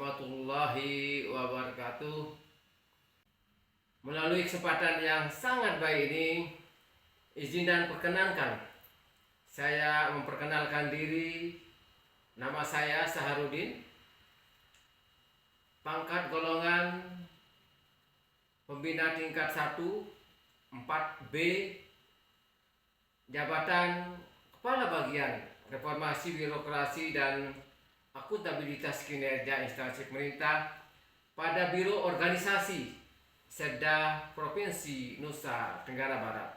warahmatullahi wabarakatuh. Melalui kesempatan yang sangat baik ini, izin dan perkenankan saya memperkenalkan diri. Nama saya Saharudin, pangkat golongan pembina tingkat 1 4B, jabatan Kepala Bagian Reformasi Birokrasi dan Akuntabilitas Kinerja Instansi Pemerintah pada Biro Organisasi Setda Provinsi Nusa Tenggara Barat.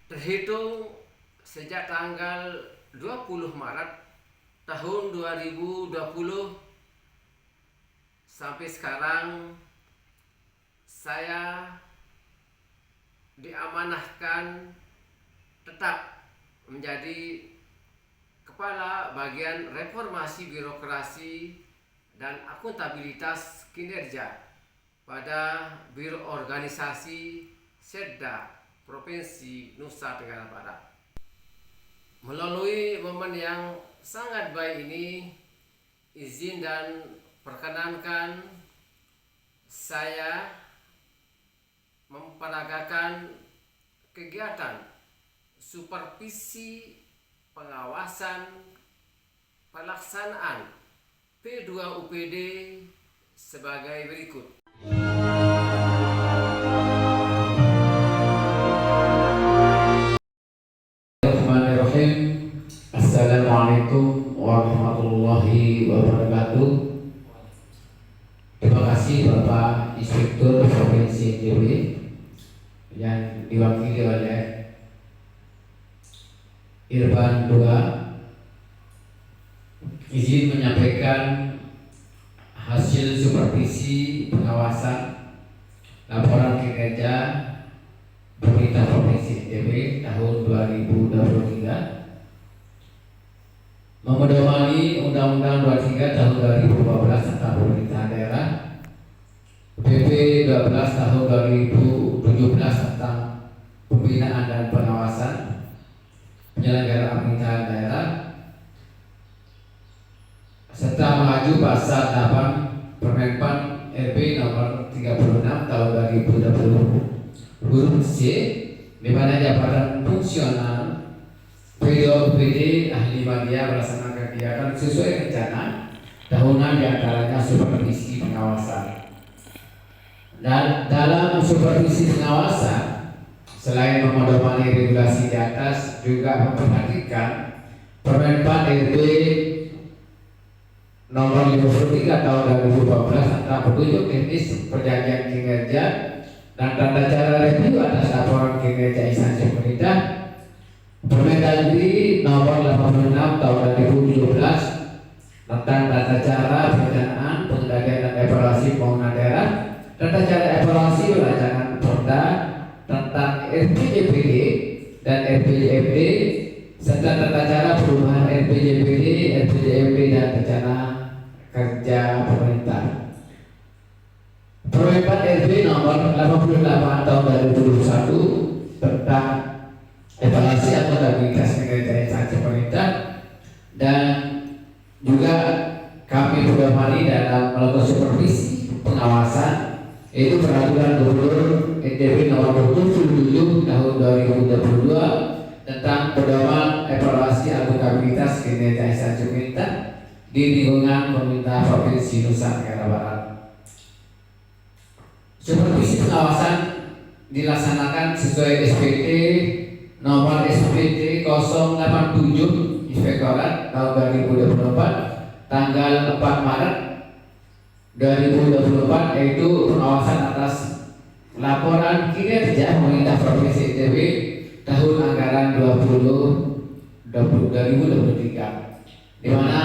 Terhitung sejak tanggal 20 Maret tahun 2020 sampai sekarang, saya diamanahkan tetap menjadi Kepala Bagian Reformasi Birokrasi dan Akuntabilitas Kinerja pada Biro Organisasi Setda Provinsi Nusa Tenggara Barat. Melalui momen yang sangat baik ini, izin dan perkenankan saya memperagakan kegiatan supervisi pengawasan pelaksanaan P2UPD sebagai berikut. Bismillahirrahmanirrahim. Assalamualaikum warahmatullahi wabarakatuh. Terima kasih Bapak Inspektur Provinsi NTB yang diwakili oleh Irban II. Izin menyampaikan hasil supervisi pengawasan laporan kinerja pemerintah Provinsi NTB tahun 2023 memedomani Undang-Undang 23 tahun 2015 tentang pemerintahan daerah, PP 12 tahun 2017 tentang pembinaan dan pengawasan penyelenggaraan pemerintahan daerah, serta mengaju pasal 8 Permenpan RB nomor 36 tahun 2020 huruf C, di mana jabatan fungsional P2UPD ahli media melaksanakan kegiatan sesuai rencana tahunan, diantaranya supervisi pengawasan. Dan dalam supervisi pengawasan, selain memedomani regulasi di atas, juga memperhatikan Permenpan RB nomor 53 tahun 2012 tentang petunjuk teknis perjanjian kinerja dan tata cara review atas laporan kinerja instansi pemerintah, Permendagri nomor 86 tahun 2017 tentang tata cara perencanaan, pengendalian dan evaluasi pembangunan daerah, tata cara evaluasi rancangan perda tentang RPJPD dan RPJMD, serta tata cara perubahan RPJPD, RPJMD dan rencana kerja pemerintah. Permenpan RB nomor 88 tahun 2021 tentang evaluasi akuntabilitas kinerja instansi pemerintah, dan juga kami pedomani dalam melakukan supervisi pengawasan, yaitu peraturan Gubernur NTB nomor 27 tahun 2022 tentang pedoman evaluasi akuntabilitas kinerja instansi pemerintah di lingkungan pemerintah Provinsi Nusa Tenggara Barat. Supervisi pengawasan dilaksanakan sesuai SPT nomor SPT 087 Inspektorat tahun 2024 tanggal 4 Maret 2024, yaitu pengawasan atas laporan kinerja pemerintah Provinsi NTB tahun anggaran 2023, di mana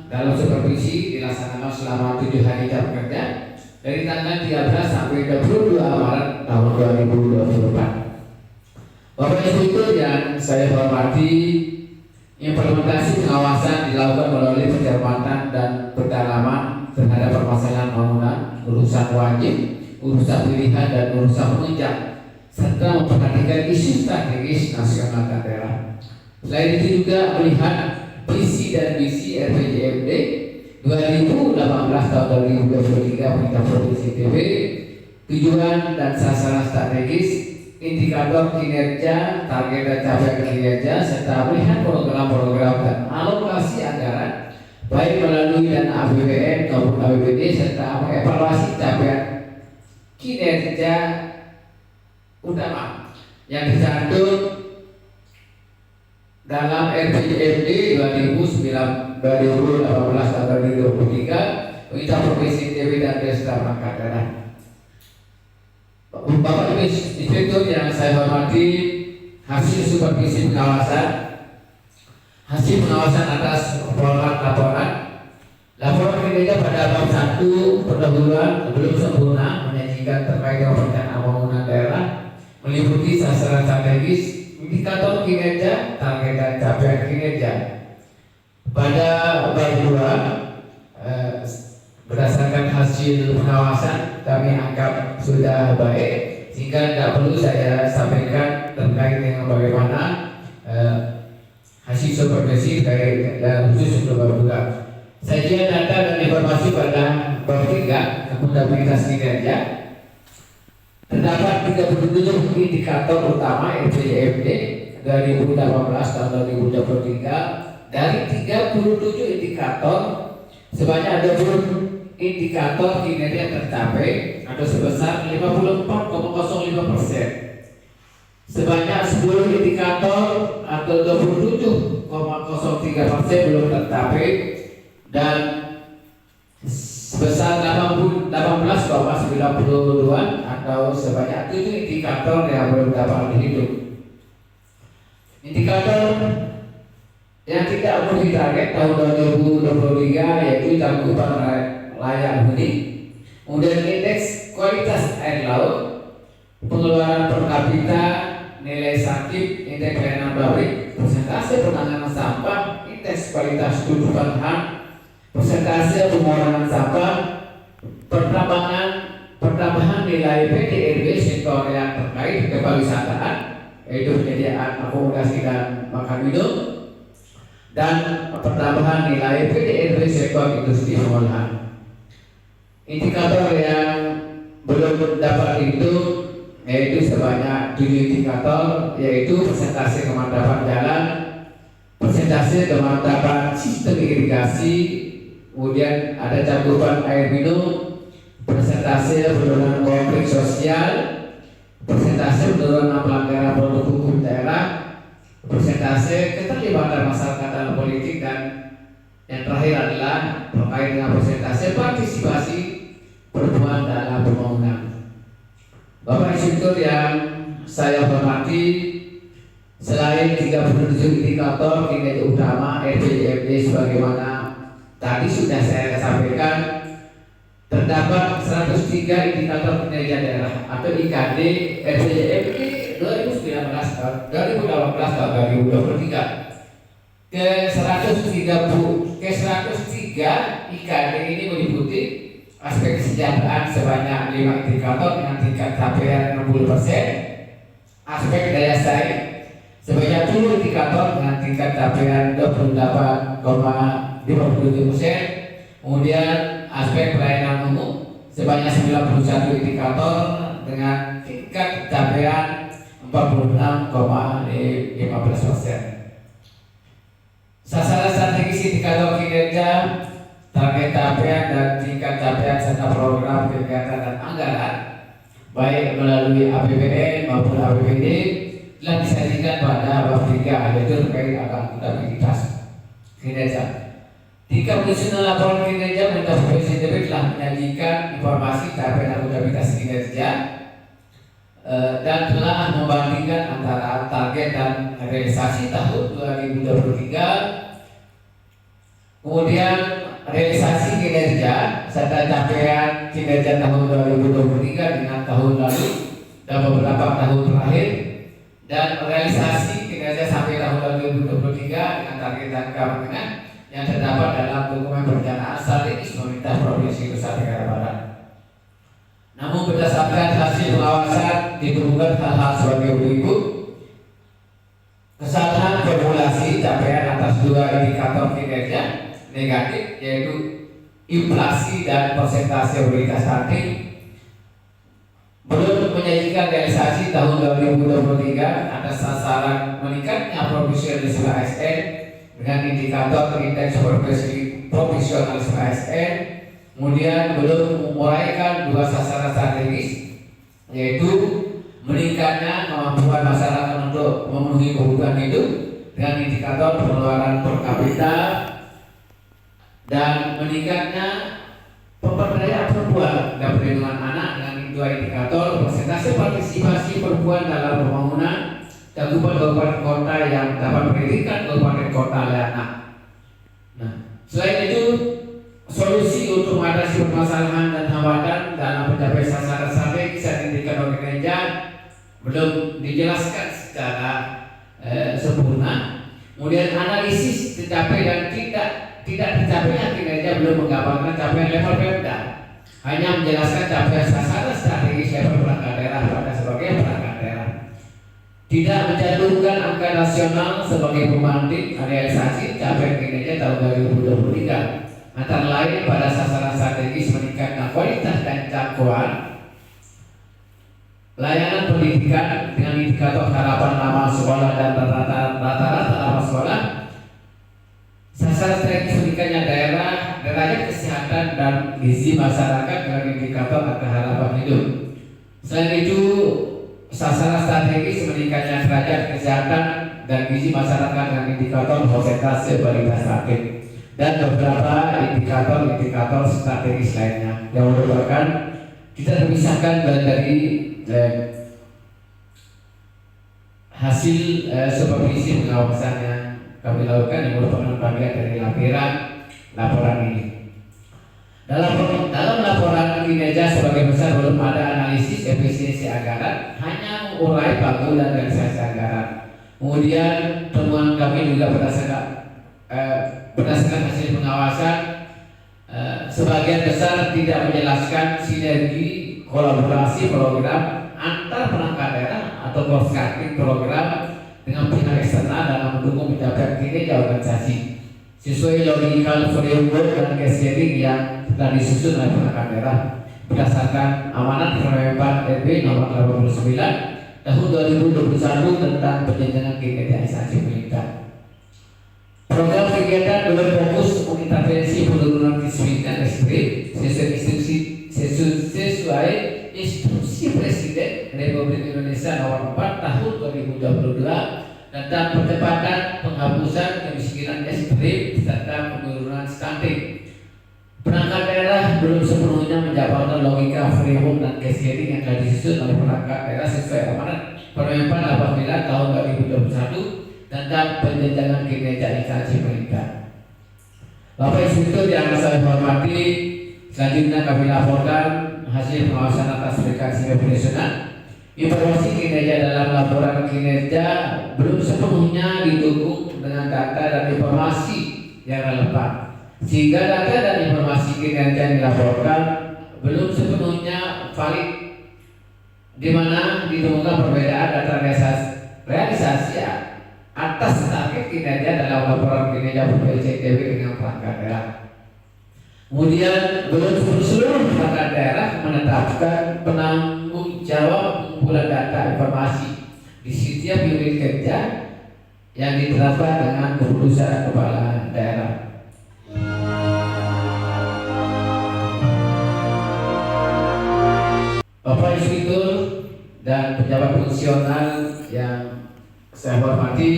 dalam supervisi dilaksanakan selama 7 hari jam kerja dari tanggal 13 sampai 22 Maret tahun 2024. Bapak Inspektur yang saya hormati, implementasi pengawasan dilakukan melalui pencermatan dan pendalaman terhadap permasalahan bangunan, urusan wajib, urusan pilihan dan urusan penunjang, serta memperhatikan isu strategis nasional dan daerah. Selain itu juga melihat visi dan misi RPJMD 2018 tahun 2023 pemerintah provinsi NTB. Tujuan dan sasaran strategis, indikator kinerja, target dan capaian kinerja, serta melihat program-program dan alokasi anggaran baik melalui dana APBN maupun APBD, serta mengevaluasi capaian kinerja utama yang tercantum dalam RPJMD 2018 tahun 2023 pemerintah provinsi NTB dan Desa Perangkat Daerah. Bapak Ibu Inspektur yang saya hormati, hasil supervisi pengawasan, hasil pengawasan atas laporan kinerja pada bab 1 pendahuluan belum sempurna menyajikan terkait dengan perencanaan pembangunan daerah meliputi sasaran strategis, indikator kinerja, target dan capaian kinerja. Pada bab 2 berdasarkan hasil pengawasan kami anggap sudah baik, sehingga tidak perlu saya sampaikan terkait dengan bagaimana hasil supervisi terkait dan khusus untuk bab 2. Sajian data dan informasi pada bab 3 akuntabilitas kinerja. Terdapat 37 indikator utama RPJMD 2018 tahun 2023. Dari 37 indikator sebanyak 20 indikator kinerja tercapai atau sebesar 54,05%. Sebanyak 10 indikator atau 27,03% belum tercapai dan sebesar 18,92 atau sebanyak 7 indikator yang belum dapat dihitung. Indikator yang tidak memenuhi target tahun 2023 yaitu cakupan layak huni, kemudian indeks kualitas air laut, pengeluaran per kapita, nilai sakit, indeks pelayanan publik, persentase penanganan sampah, indeks kualitas tutupan HAM, persentase pengurangan sampah, pertambahan nilai PDRB sektor yang terkait kepariwisataan, yaitu penyediaan akomodasi dan makan minum, dan pertambahan nilai PDRB sektor industri pengolahan. Indikator yang belum dapat dihitung yaitu sebanyak 7 indikator, yaitu persentase kemantapan jalan, persentase kemantapan sistem irigasi, kemudian ada cakupan air minum, persentase penurunan konflik sosial, persentase penurunan pelanggaran produk hukum daerah, persentase keterlibatan masyarakat dalam politik, dan yang terakhir adalah terkait dengan persentase partisipasi perempuan dalam pembangunan. Bapak Inspektur yang saya hormati, selain 37 indikator kinerja utama RPJMD sebagaimana tadi sudah saya sampaikan, terdapat 103 indikator kinerja daerah atau IKD RPJMD 2018 tahun 2023. Ke 103 IKD ini meliputi aspek kesejahteraan sebanyak 5 indikator dengan tingkat capaian 60%, aspek daya saing sebanyak 10 indikator dengan tingkat capaian 28,57%, kemudian aspek pelayanan umum sebanyak 91 indikator dengan tingkat capaian 46,15%. Sasaran strategis indikator kinerja, target capaian dan tingkat capaian serta program kegiatan dan anggaran baik melalui APBN maupun APBD telah disajikan pada bab 3 yaitu terkait akuntabilitas kinerja. Tingkat penyusunan laporan kinerja pemerintah provinsi NTB telah menyajikan informasi capaian akuntabilitas kinerja dan telah membandingkan antara target dan realisasi tahun 2023, kemudian realisasi kinerja serta capaian kinerja tahun 2023 dengan tahun lalu dan beberapa tahun terakhir, dan realisasi kinerja sampai tahun 2023 dengan target jangka menengah yang terdapat dalam dokumen perencanaan strategis pemerintah provinsi Nusa Tenggara Barat. Namun berdasarkan hasil pengawasan ditemukan hal-hal sebagai berikut: kesalahan formulasi capaian atas 2 indikator kinerja negatif, yaitu inflasi dan persentase obesitas stunting, belum menyajikan realisasi tahun 2023 atas sasaran meningkatnya profesionalisme ASN dengan indikator indeks profesionalisme ASN. Kemudian belum menguraikan dua sasaran strategis, yaitu meningkatnya kemampuan masyarakat untuk memenuhi kebutuhan hidup dengan indikator pengeluaran per kapita dan meningkatnya pemberdayaan perempuan dan perlindungan anak dengan dua indikator persentase partisipasi perempuan dalam pembangunan cakupan kabupaten kota yang dapat pendidikan kabupaten kota oleh anak. Nah, selain itu solusi untuk mengatasi permasalahan dan hambatan dalam mencapai sasaran strategis yang diberikan oleh gereja belum dijelaskan secara sempurna. Kemudian analisis tercapai dan tidak tercapainya kinerja belum menggambarkan capaian level Pemda, hanya menjelaskan capaian sasaran strategis level perangkat daerah pada sebagai perangkat daerah. Tidak mencantumkan angka nasional sebagai pembanding realisasi capaian kinerja tahun 2023. Antara lain pada sasaran strategis meningkatkan kualitas dan jangkauan layanan pendidikan dengan indikator harapan lama sekolah dan rata-rata lama sekolah. Sasaran strategis meningkatnya daerah, derajat kesehatan dan gizi masyarakat dengan indikator angka harapan hidup. Selain itu, sasaran strategis meningkatnya derajat kesehatan dan gizi masyarakat dengan indikator persentase balita sakit dan beberapa indikator strategis lainnya yang merupakan kita terpisahkan dari hasil supervisi pengawasan yang kami lakukan yang merupakan bagian dari laporan ini. Dalam laporan kinerja sebagai besar belum ada analisis efisiensi anggaran, hanya mengurai pagu dan realisasi anggaran. Kemudian temuan kami juga berdasarkan hasil pengawasan, sebagian besar tidak menjelaskan sinergi kolaborasi program antar perangkat daerah atau cross-cutting program dengan pihak eksternal dalam mendukung pencapaian kinerja organisasi sesuai logical framework dan cascading yang telah disusun oleh perangkat daerah berdasarkan amanat Kemenpan RB nomor 89 tahun 2021 tentang penjenjangan kinerja instansi pemerintah. Program kegiatan belum fokus mengintervensi penurunan kemiskinan ekstrim sesuai instruksi Presiden Republik Indonesia nomor 4 tahun 2022 tentang percepatan penghapusan kemiskinan ekstrim serta penurunan stunting. Perangkat daerah belum sepenuhnya menjabarkan logika framework dan cascading yang telah disusun oleh perangkat daerah sesuai amanat Permenpan 89 tahun 2021 tentang penjenjangan kinerja instansi pemerintah. Bapak Inspektur yang saya hormati, selanjutnya kami laporkan hasil pengawasan atas aplikasi operasional. Informasi kinerja dalam laporan kinerja belum sepenuhnya didukung dengan data dan informasi yang relevan, sehingga data dan informasi kinerja yang dilaporkan belum sepenuhnya valid, di mana ditemukan perbedaan data realisasi atas target kinerja dalam laporan kinerja BPJTB dengan perangkat daerah. Kemudian belum seluruh perangkat daerah menetapkan penanggung jawab pengumpulan data informasi di setiap unit kerja yang diterapkan dengan keputusan kepala daerah. Bapak Inspektur dan pejabat fungsional yang saya hormati,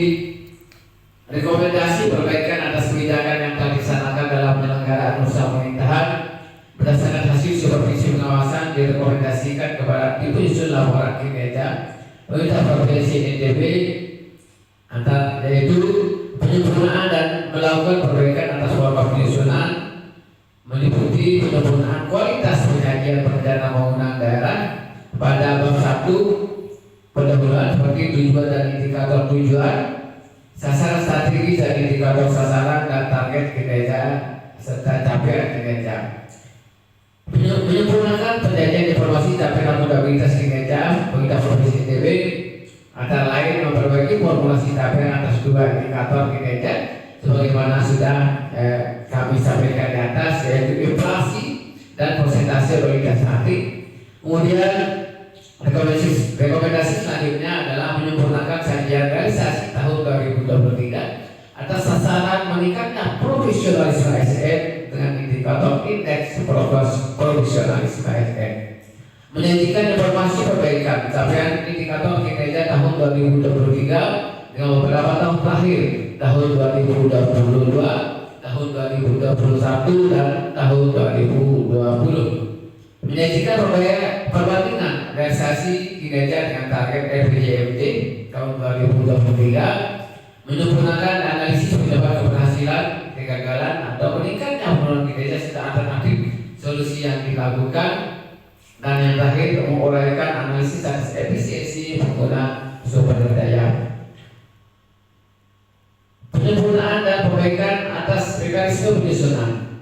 rekomendasi perbaikan atas kebijakan yang telah dilaksanakan dalam penyelenggaraan usaha pemerintahan berdasarkan hasil supervisi pengawasan direkomendasikan kepada penyusun laporan kinerja pemerintah provinsi NTB yaitu penyempurnaan dan melakukan perbaikan atas format penyusunan meliputi penyempurnaan kualitas penyajian perencanaan pembangunan daerah pada bab 1 pendahuluan seperti tujuan dan indikator tujuan, sasaran strategis dan indikator sasaran dan target kinerja serta capaian kinerja. Menyempurnakan penyajian informasi capaian akuntabilitas kinerja pemerintah provinsi NTB antara lain memperbaiki formulasi capaian atas dua indikator kinerja sebagaimana sudah kami sampaikan di atas, yaitu hasil logika statik. Kemudian rekomendasi selanjutnya adalah menyempurnakan sajian realisasi tahun 2023 atas sasaran meningkatnya profesionalisme ASN dengan indikator indeks profesionalisme ASN. Menyajikan informasi perbaikan capaian indikator kinerja tahun 2023 dengan beberapa tahun terakhir, tahun 2022, tahun 2021 dan tahun 2020. Menyajikan perbandingan realisasi kinerja dengan target RPJMD tahun 2023, menyempurnakan analisis penyebab keberhasilan, kegagalan atau meningkatnya penurunan kinerja serta alternatif solusi yang dilakukan, dan yang terakhir menguraikan analisis atas efisiensi pengguna sumber daya. Penyempurnaan dan perbaikan atas mekanisme penyusunan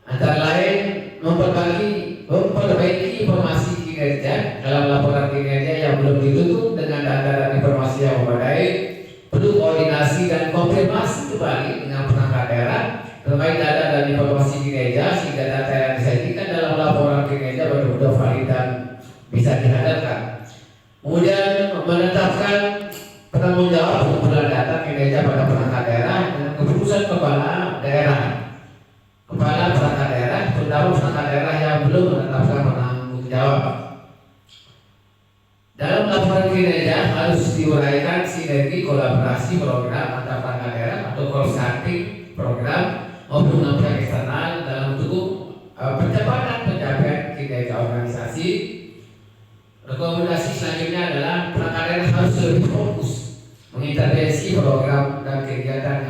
antara lain memperbaiki informasi kinerja dalam laporan kinerja yang belum ditutup dengan data dan informasi yang memadai, perlu koordinasi dan konfirmasi kembali dengan perangkat daerah terkait data dan informasi kinerja sehingga data yang disajikan dalam laporan kinerja betul-betul valid dan bisa dihadirkan. Kemudian menetapkan penanggung jawab pengumpulan data kinerja pada perangkat daerah dengan keputusan kepala daerah. Kepala perangkat daerah, terutama perangkat daerah yang belum menetapkan penanggung jawab. Dalam laporan kinerja harus diuraikan sinergi kolaborasi program antar perangkat daerah atau cross-cutting program maupun pihak eksternal dalam bentuk percepatan pencapaian kinerja organisasi. Rekomendasi selanjutnya adalah perangkat daerah harus lebih fokus mengintervensi program dan kegiatan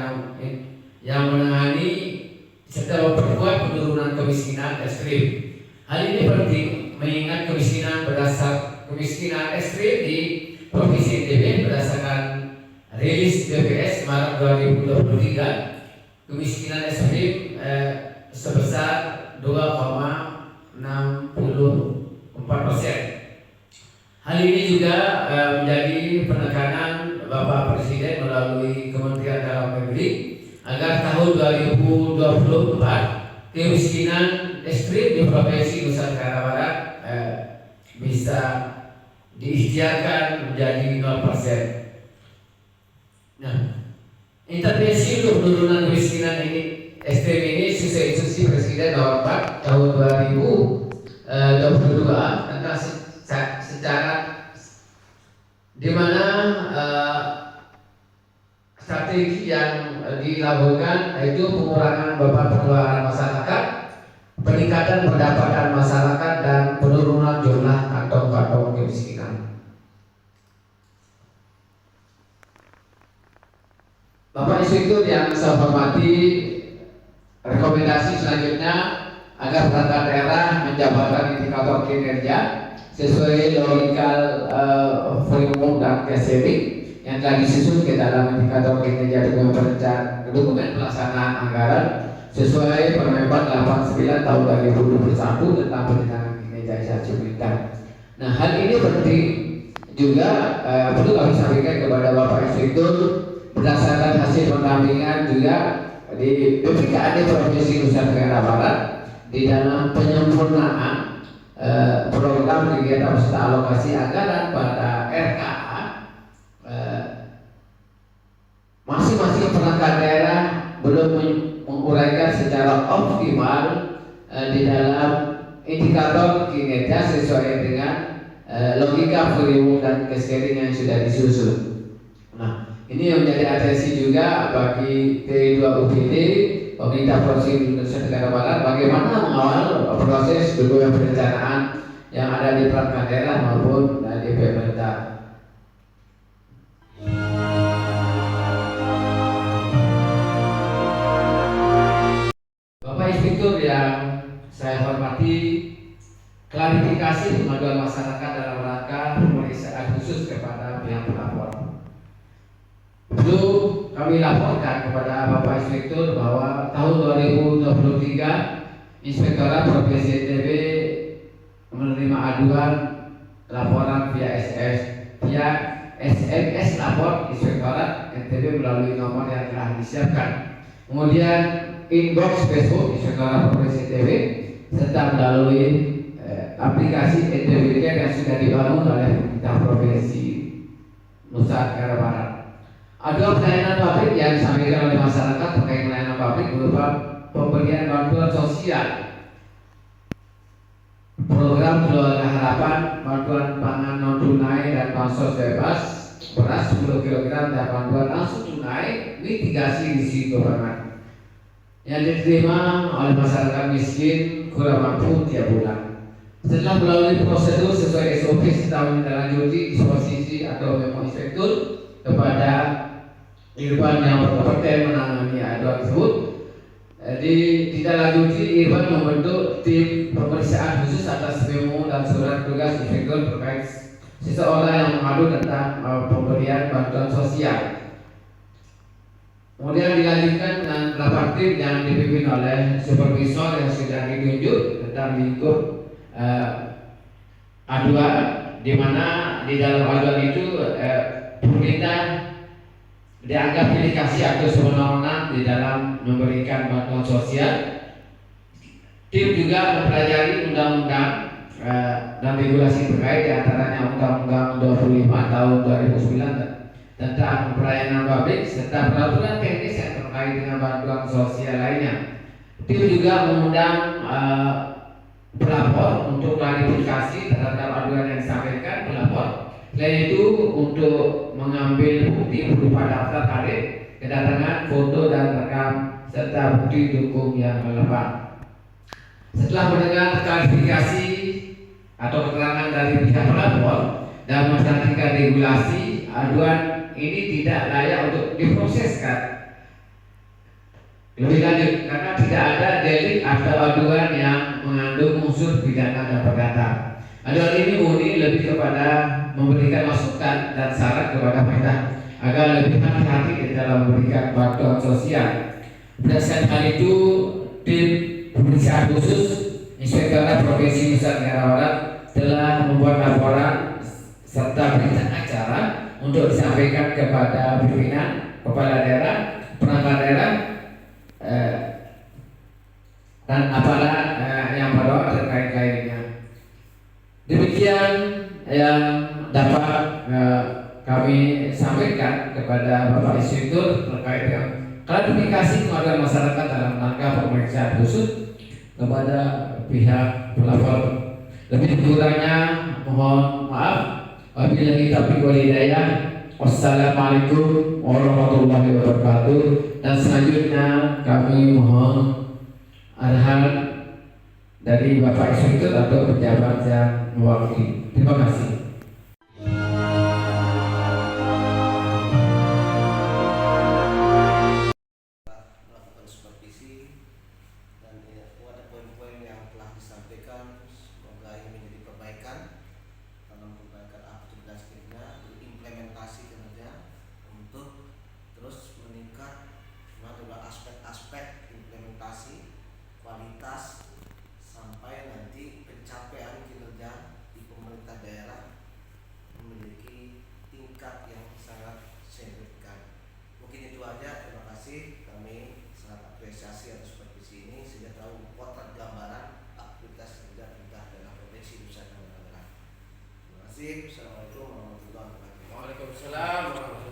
yang menangani serta memperkuat penurunan kemiskinan ekstrim. Hal ini penting mengingat kemiskinan ekstrim di Provinsi NTB berdasarkan rilis BPS Maret 2023. Kemiskinan ekstrim sebesar 2,64%. Hal ini juga menjadi penekanan Bapak Presiden melalui Kementerian Dalam Negeri agar tahun 2024 kemiskinan ekstrim di Provinsi Nusa Tenggara Barat bisa diikhtiarkan menjadi 0%. Nah, intervensi untuk penurunan kemiskinan ekstrim ini sesuai instruksi Presiden Nomor 4 tahun 2022 tentang secara di mana strategi yang dilakukan yaitu pengurangan beban pengeluaran masyarakat, peningkatan pendapatan masyarakat, dan penurunan jumlah kantong-kantong kemiskinan. Bapak Inspektur yang saya hormati, rekomendasi selanjutnya agar perangkat daerah menjabarkan indikator kinerja sesuai logika framework dan cascading yang telah disusun ke dalam indikator kinerja dokumen pelaksanaan anggaran sesuai Permenpan 89 tahun 2021 tentang peningkatan kinerja instansi pemerintah. Nah, hal ini penting juga perlu kami sampaikan kepada Bapak Inspektur berdasarkan hasil pendampingan juga di BPKAD Provinsi Nusa Tenggara Barat di dalam penyempurnaan program kegiatan serta alokasi anggaran pada RKA. Masing-masing perangkat daerah belum menguraikan secara optimal di dalam indikator kinerja sesuai dengan logika framework dan cascading yang sudah disusun. Nah, ini yang menjadi atensi juga bagi P2UPD pemerintah Provinsi Nusa Tenggara Barat bagaimana mengawal proses dokumen perencanaan yang ada di perangkat daerah maupun di pemerintah. Bapak Inspektur yang saya hormati, klarifikasi pengaduan masyarakat dalam rangka pemeriksaan khusus kepada pihak pelapor. Perlu kami laporkan kepada Bapak Inspektur bahwa tahun 2023 Inspektorat Provinsi NTB menerima aduan laporan via SMS lapor Inspektorat NTB melalui nomor yang telah disiapkan. Kemudian inbox Facebook Inspektorat Provinsi NTB serta melalui aplikasi ETWK yang sudah dibangun oleh pemerintah provinsi Nusa Tenggara Barat. Ada pelayanan publik yang disampaikan oleh masyarakat terkait pelayanan publik berupa pemberian bantuan sosial, program keluarga harapan, bantuan pangan non tunai dan bansos bebas, beras 10 kg dan bantuan langsung tunai, mitigasi risiko pangan yang diterima oleh masyarakat miskin kurang mampu tiap bulan. Setelah melalui prosedur sesuai SOP setahun ditindaklanjuti disposisi atau memo inspektur kepada Irfan yang berkompeten menangani aduan tersebut. Ditindaklanjuti, Irfan membentuk tim pemeriksaan khusus atas memo dan surat tugas inspektur terkait seseorang yang mengadu tentang pemberian bantuan sosial. Kemudian dilanjutkan dengan rapat tim yang dipimpin oleh supervisor yang sudah ditunjuk tentang lingkup aduan, di mana di dalam aduan itu pemerintah dianggap indikasi atau sewenang-wenang di dalam memberikan bantuan sosial. Tim juga mempelajari undang-undang dan regulasi terkait, diantaranya Undang-Undang 25 tahun 2009 tentang pelayanan publik serta peraturan teknis yang terkait dengan bantuan sosial lainnya. Tim juga mengundang pelapor untuk klarifikasi terhadap aduan yang disampaikan pelapor. Selain itu, untuk mengambil bukti berupa daftar tarif, kedatangan, foto dan rekam serta bukti dukung yang relevan. Setelah mendengar klarifikasi atau keterangan dari pihak pelapor dan memperhatikan regulasi, aduan ini tidak layak untuk diproseskan lebih lanjut karena tidak ada delik atau aduan yang mengandung unsur pidana dan perdata. Aduan ini murni lebih kepada memberikan masukan dan saran kepada pemerintah agar lebih hati-hati di dalam memberikan bantuan sosial. Berdasarkan hal itu, tim pemeriksaan khusus Inspektorat Provinsi Nusa Tenggara Barat telah membuat laporan serta berita acara untuk disampaikan kepada pimpinan, kepala daerah, perangkat daerah, dan aparat yang berwenang terkait lainnya. Demikian yang dapat kami sampaikan kepada Bapak Inspektur terkait dengan klarifikasi pengaduan masyarakat dalam rangka pemeriksaan khusus kepada pihak pelapor. Lebih kurangnya mohon maaf. Wabillahi taufiq wal hidayah. Wassalamualaikum warahmatullahi wabarakatuh. Dan selanjutnya kami mohon arahan dari Bapak Inspektur atau pejabat yang mewakili. Terima kasih. Melakukan supervisi dan ada poin-poin yang telah disampaikan, semoga ini menjadi perbaikan dalam perbaikan aktivitas-aktivitasnya, implementasi kinerja untuk terus meningkat adalah aspek-aspek implementasi kualitas sampai nanti pencapaian kinerja di pemerintah daerah memiliki tingkat yang sangat signifikan. Mungkin itu aja, terima kasih. Kami sangat apresiasi atas supervisi ini sehingga tahu potret gambaran aktivitas kerja pemerintah daerah Provinsi Nusa Tenggara Barat. Terima kasih. Assalamualaikum warahmatullahi wabarakatuh. Waalaikumsalam.